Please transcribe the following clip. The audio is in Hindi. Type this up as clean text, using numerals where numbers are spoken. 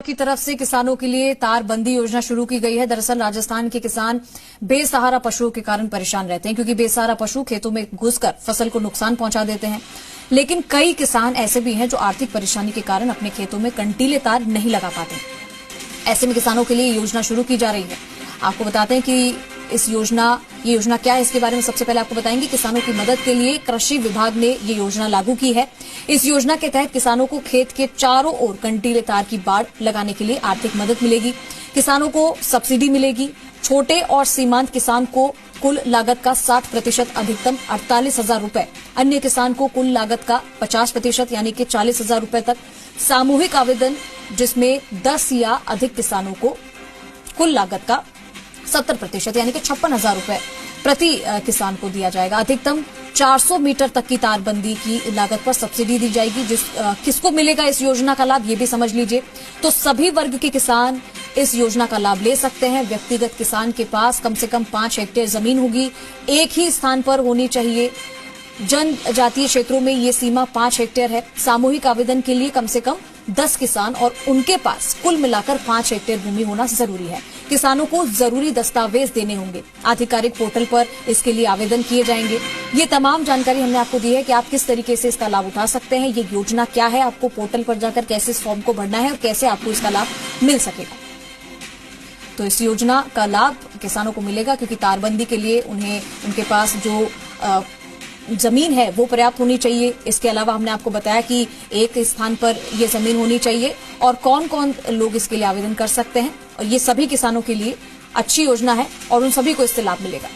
की तरफ से किसानों के लिए तारबंदी योजना शुरू की गई है। दरअसल राजस्थान के किसान बेसहारा पशुओं के कारण परेशान रहते हैं, क्योंकि बेसहारा पशु खेतों में घुसकर फसल को नुकसान पहुंचा देते हैं। लेकिन कई किसान ऐसे भी हैं जो आर्थिक परेशानी के कारण अपने खेतों में कंटीले तार नहीं लगा पाते। ऐसे में किसानों के लिए योजना शुरू की जा रही है। आपको बताते हैं कि ये योजना क्या है, इसके बारे में सबसे पहले आपको बताएंगे। किसानों की मदद के लिए कृषि विभाग ने ये योजना लागू की है। इस योजना के तहत किसानों को खेत के चारों ओर कंटीले तार की बाड़ लगाने के लिए आर्थिक मदद मिलेगी। किसानों को सब्सिडी मिलेगी। छोटे और सीमांत किसान को कुल लागत का 60% अधिकतम 48,000 रूपये, अन्य किसान को कुल लागत का 50% यानी कि 40,000 रूपये तक। सामूहिक आवेदन जिसमें 10 या अधिक किसानों को कुल लागत का 70% यानी कि 56,000 रूपये प्रति किसान को दिया जाएगा। अधिकतम 400 मीटर तक की तारबंदी की लागत पर सब्सिडी दी जाएगी। किसको मिलेगा इस योजना का लाभ, ये भी समझ लीजिए। तो सभी वर्ग के किसान इस योजना का लाभ ले सकते हैं। व्यक्तिगत किसान के पास कम से कम 5 हेक्टेयर जमीन होगी, एक ही स्थान पर होनी चाहिए। जनजातीय क्षेत्रों में ये सीमा 5 हेक्टेयर है। सामूहिक आवेदन के लिए कम से कम 10 किसान और उनके पास कुल मिलाकर 5 हेक्टेयर भूमि होना जरूरी है। किसानों को जरूरी दस्तावेज देने होंगे। आधिकारिक पोर्टल पर इसके लिए आवेदन किए जाएंगे। ये तमाम जानकारी हमने आपको दी है कि आप किस तरीके से इसका लाभ उठा सकते हैं। ये योजना क्या है, आपको पोर्टल पर जाकर कैसे इस फॉर्म को भरना है और कैसे आपको इसका लाभ मिल सकेगा। तो इस योजना का लाभ किसानों को मिलेगा, क्योंकि तारबंदी के लिए उनके पास जो जमीन है वो पर्याप्त होनी चाहिए। इसके अलावा हमने आपको बताया कि एक स्थान पर ये जमीन होनी चाहिए और कौन कौन लोग इसके लिए आवेदन कर सकते हैं। और ये सभी किसानों के लिए अच्छी योजना है और उन सभी को इससे लाभ मिलेगा।